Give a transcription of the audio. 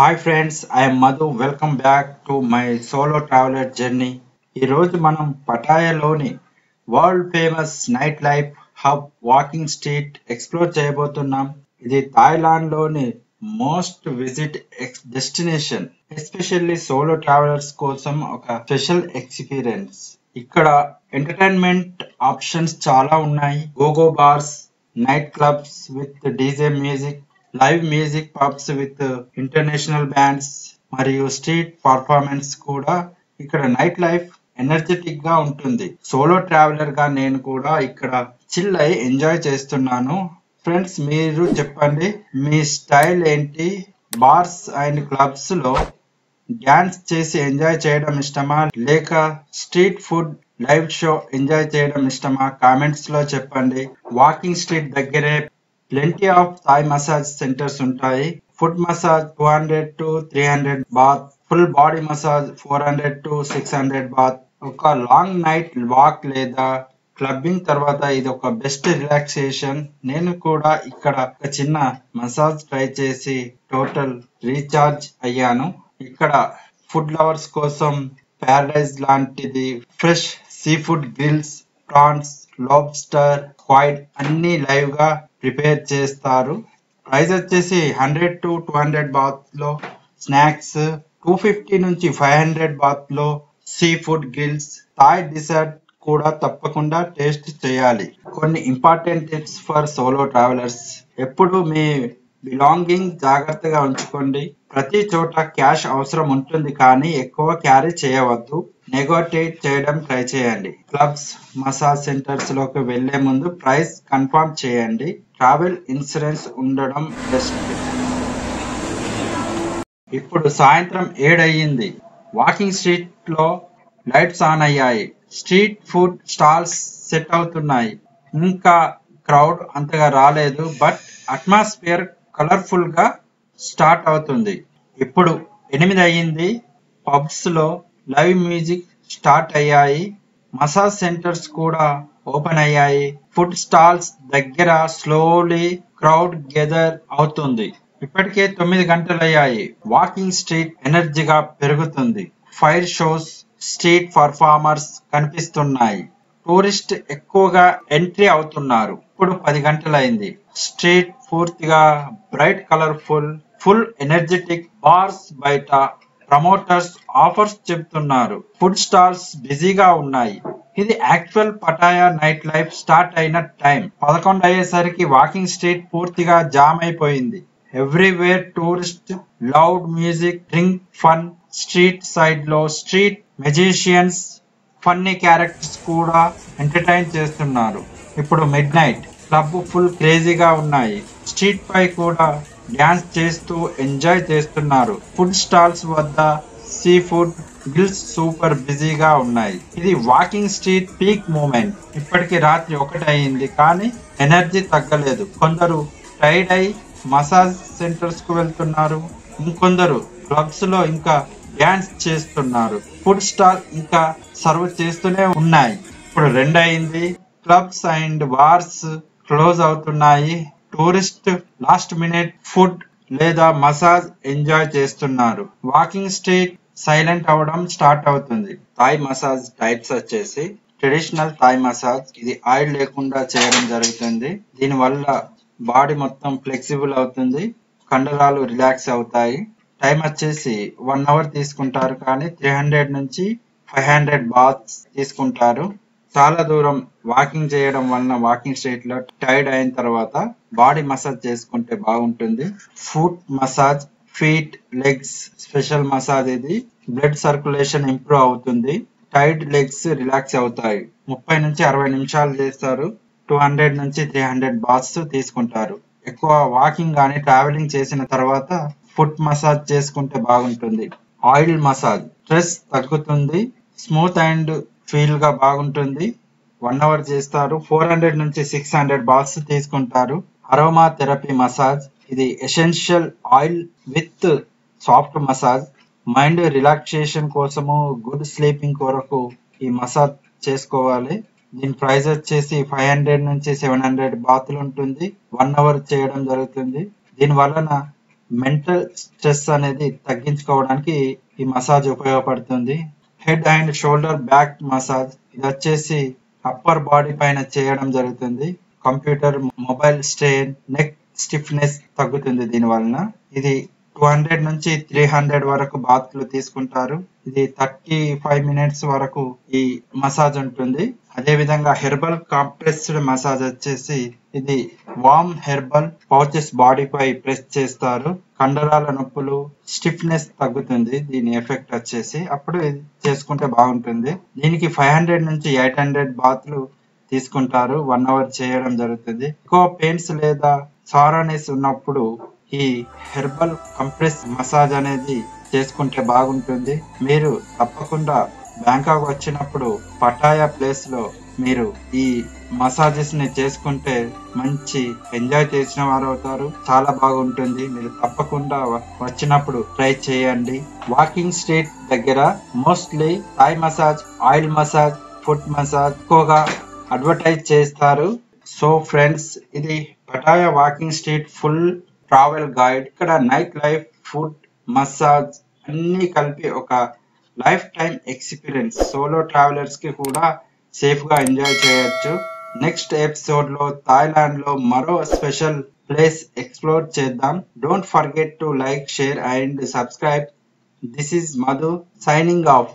Hi friends, I am Madhu. Welcome back to my solo traveler journey. ఈ రోజు మనం పటాయాలోని world famous night life hub walking street explore చేయబోతున్నాం. ఇది Thailand లోని most visit destination, especially solo travellers కోసం ఒక స్పెషల్ ఎక్స్పీరియన్స్. ఇక్కడ ఎంటర్టైన్మెంట్ ఆప్షన్స్ చాలా ఉన్నాయి. Go go bars, night clubs with DJ music, live music pubs with international bands మరియు street performance కూడా. ఇక్కడ నైట్ లైఫ్ ఎనర్జెటిక్ గా ఉంటుంది. సోలో ట్రావెలర్ గా నేను కూడా ఇక్కడ చిల్ అయి ఎంజాయ్ చేస్తున్నాను. ఫ్రెండ్స్, మీరు చెప్పండి, మీ స్టైల్ ఏంటి? బార్స్ అండ్ క్లబ్స్ లో డాన్స్ చేసి ఎంజాయ్ చేయడం ఇష్టమా, లేక street food live show enjoy చేయడం ఇష్టమా? కామెంట్స్ లో చెప్పండి. వాకింగ్ స్ట్రీట్ దగ్గరే plenty of Thai massage centres ఉంటాయి. Foot massage 200 to 300 baht, full body massage 400 to 600 baht. ఒక లాంగ్ నైట్ వాక్ లేదా క్లబ్బింగ్ తర్వాత ఇది ఒక బెస్ట్ రిలాక్సేషన్. నేను కూడా ఇక్కడ ఒక చిన్న మసాజ్ ట్రై చేసి టోటల్ రీఛార్జ్ అయ్యాను. ఇక్కడ ఫుడ్ లవర్స్ కోసం ప్యారడైజ్ లాంటిది. Fresh sea food grills, prawns, lobster, squid అన్ని లైవ్ గా ప్రిపేర్ చేస్తారు. ప్రైస్ వచ్చేసి 100 to 200 బాత్ లో స్నాక్స్, 250 నుంచి 500 బాత్ లో sea food grills. Thai dessert కూడా తప్పకుండా టేస్ట్ చేయాలి. కొన్ని important tips for solo travellers. ఎప్పుడు మీ బిలాంగింగ్ జాగ్రత్తగా ఉంచుకోండి. ప్రతి చోట క్యాష్ అవసరం ఉంటుంది, కానీ ఎక్కువ క్యారీ చేయవద్దు. నెగోటియేట్ చేయడం ట్రై చేయండి. క్లబ్స్, మసాజ్ సెంటర్స్ లోకి వెళ్లే ముందు ప్రైస్ కన్ఫర్మ్ చేయండి. ట్రావెల్ ఇన్సూరెన్స్ ఉండడం బెస్ట్. ఇప్పుడు సాయంత్రం 7 అయ్యింది. వాకింగ్ స్ట్రీట్ లో లైట్స్ ఆన్ అయ్యాయి. స్ట్రీట్ ఫుడ్ స్టాల్స్ సెట్ అవుతున్నాయి. ఇంకా క్రౌడ్ అంతగా రాలేదు, బట్ అట్మాస్ఫియర్ కలర్ఫుల్ గా స్టార్ట్ అవుతుంది. ఇప్పుడు 8 అయ్యింది. పబ్స్ లో లైవ్ మ్యూజిక్ స్టార్ట్ అయ్యాయి. మసాజ్ సెంటర్స్ కూడా ఓపెన్ అయ్యాయి. ఫుడ్ స్టాల్స్ దగ్గర స్లోలీ క్రౌడ్ గెదర్ అవుతుంది. ఇప్పటికే 9 గంటలయ్యాయి. వాకింగ్ స్ట్రీట్ ఎనర్జీగా పెరుగుతుంది. ఫైర్ షోస్, స్ట్రీట్ పర్ఫార్మర్స్ కనిపిస్తున్నాయి. టూరిస్ట్ ఎక్కువగా ఎంట్రీ అవుతున్నారు. ఇప్పుడు 10 గంటలైంది. స్ట్రీట్ పూర్తిగా bright colourful, full energetic. Bars బయట ప్రమోటర్స్ ఆఫర్స్ చెప్తున్నారు. ఫుడ్ స్టాల్స్ బిజీగా ఉన్నాయి. ఇది actual Pattaya night life start అయిన టైం. 11 అయ్యేసరికి వాకింగ్ స్ట్రీట్ పూర్తిగా జామ్ అయిపోయింది. Everywhere tourist, loud music, drink, fun. Street side లో స్ట్రీట్ మెజిషియన్స్, ఫన్నీ క్యారెక్టర్స్ కూడా ఎంటర్టైన్ చేస్తున్నారు. ఇప్పుడు మిడ్ నైట్. క్లబ్ ఫుల్ క్రేజీగా ఉన్నాయి. స్ట్రీట్ పై కూడా డాన్స్ చేస్తూ ఎంజాయ్ చేస్తున్నారు. ఫుడ్ స్టాల్స్ వద్ద సీ ఫుడ్ గ్రిల్స్ సూపర్ బిజీగా ఉన్నాయి. ఇది వాకింగ్ స్ట్రీట్ పీక్ మూమెంట్. ఇప్పటికి రాత్రి 1 అయింది, కానీ ఎనర్జీ తగ్గలేదు. కొందరు టైడ్ అయి మసాజ్ సెంటర్స్ కు వెళ్తున్నారు. ఇంకొందరు క్లబ్స్ లో ఇంకా డాన్స్ చేస్తున్నారు. ఫుడ్ స్టాల్ ఇంకా సర్వ్ చేస్తూనే ఉన్నాయి. ఇప్పుడు 2 అయింది. క్లబ్స్ అండ్ బార్స్ క్లోజ్ అవుతున్నాయి. టూరిస్ట్ లాస్ట్ మినిట్ ఫుడ్ లేదా మసాజ్ ఎంజాయ్ చేస్తున్నారు. వాకింగ్ స్ట్రీట్ సైలెంట్ అవడం స్టార్ట్ అవుతుంది. థాయ్ మసాజ్ టైప్స్ వచ్చేసి ట్రెడిషనల్ థాయ్ మసాజ్. ఇది ఆయిల్ లేకుండా చేయడం జరుగుతుంది. దీని వల్ల బాడీ మొత్తం ఫ్లెక్సిబుల్ అవుతుంది. కండరాలు రిలాక్స్ అవుతాయి. టైం వచ్చేసి 1 అవర్ తీసుకుంటారు, కానీ 300 నుంచి 500 బాత్స్ తీసుకుంటారు. చాలా దూరం వాకింగ్ చేయడం వలన వాకింగ్ స్ట్రీట్ లో టైర్డ్ అయిన తర్వాత బాడీ మసాజ్ చేసుకుంటే బాగుంటుంది. Foot massage, feet, legs special massage. ఇది బ్లడ్ సర్క్యులేషన్ ఇంప్రూవ్ అవుతుంది. టైర్డ్ లెగ్స్ రిలాక్స్ అవుతాయి. 30 నుంచి 60 నిమిషాలు చేస్తారు. 200 నుంచి 300 బాత్స్ తీసుకుంటారు. ఎక్కువ వాకింగ్ గానీ ట్రావెలింగ్ చేసిన తర్వాత ఫుట్ మసాజ్ చేసుకుంటే బాగుంటుంది. ఆయిల్ మసాజ్, స్ట్రెస్ తగ్గుతుంది. స్మూత్ అండ్ ఫీల్ గా బాగుంటుంది. 1 అవర్ చేస్తారు. 400 నుంచి 600 బాత్స్ తీసుకుంటారు. Aromatherapy massage. ఇది essential oil with soft massage. Mind relaxation కోసము, గుడ్ స్లీపింగ్ కొరకు ఈ మసాజ్ చేసుకోవాలి. దీని ప్రైస్ వచ్చేసి 500 నుంచి 700 బాతులు ఉంటుంది. 1 అవర్ చేయడం జరుగుతుంది. దీని వలన మెంటల్ స్ట్రెస్ అనేది తగ్గించుకోవడానికి ఈ మసాజ్ ఉపయోగపడుతుంది. Head and shoulder back massage, ఇది వచ్చేసి అప్పర్ బాడీ పైన చేయడం జరుగుతుంది. Computer, mobile strain, neck stiffness తగ్గుతుంది దీని వలన. ఇది 200 నుంచి 300 వరకు బాత్లు తీసుకుంటారు. ఇది 35 మినిట్స్ వరకు ఈ మసాజ్ ఉంటుంది. అదే విధంగా హెర్బల్ కాంప్రెస్డ్ మసాజ్ వచ్చేసి ఇది వామ్ హెర్బల్ పౌచెస్ బాడీపై ప్రెస్ చేస్తారు. కండరాల నొప్పులు, స్టిఫ్నెస్ తగ్గుతుంది దీని ఎఫెక్ట్ వచ్చేసి. అప్పుడు ఇది చేసుకుంటే బాగుంటుంది. దీనికి 500 నుంచి 800 బాత్లు తీసుకుంటారు. 1 అవర్ చేయడం జరుగుతుంది. ఎక్కువ పెయిన్స్ లేదా సారనెస్ ఉన్నప్పుడు ఈ హెర్బల్ కంప్రెస్ మసాజ్ అనేది చేసుకుంటే బాగుంటుంది. మీరు తప్పకుండా బ్యాంకాక్ వచ్చినప్పుడు పటాయా ప్లేస్ లో మీరు ఈ మసాజెస్ ని చేసుకుంటే మంచి ఎంజాయ్ చేసిన వారు అవుతారు. చాలా బాగుంటుంది. మీరు తప్పకుండా వచ్చినప్పుడు ట్రై చేయండి. వాకింగ్ స్ట్రీట్ దగ్గర mostly Thai massage, oil massage, foot massage ఎక్కువగా అడ్వర్టైజ్ చేస్తారు. సో ఫ్రెండ్స్, ఇది Pattaya walking street full travel guide. ఇక్కడ నైట్ లైఫ్, ఫుడ్, మసాజ్ అన్ని కలిపి ఒక life time experience. Solo travellers కి కూడా సేఫ్ గా ఎంజాయ్ చేయొచ్చు. నెక్స్ట్ ఎపిసోడ్ లో థాయిలాండ్ లో మరో స్పెషల్ ప్లేస్ ఎక్స్ప్లోర్ చేద్దాం. Don't forget to like, share and subscribe. This is Madhu signing off.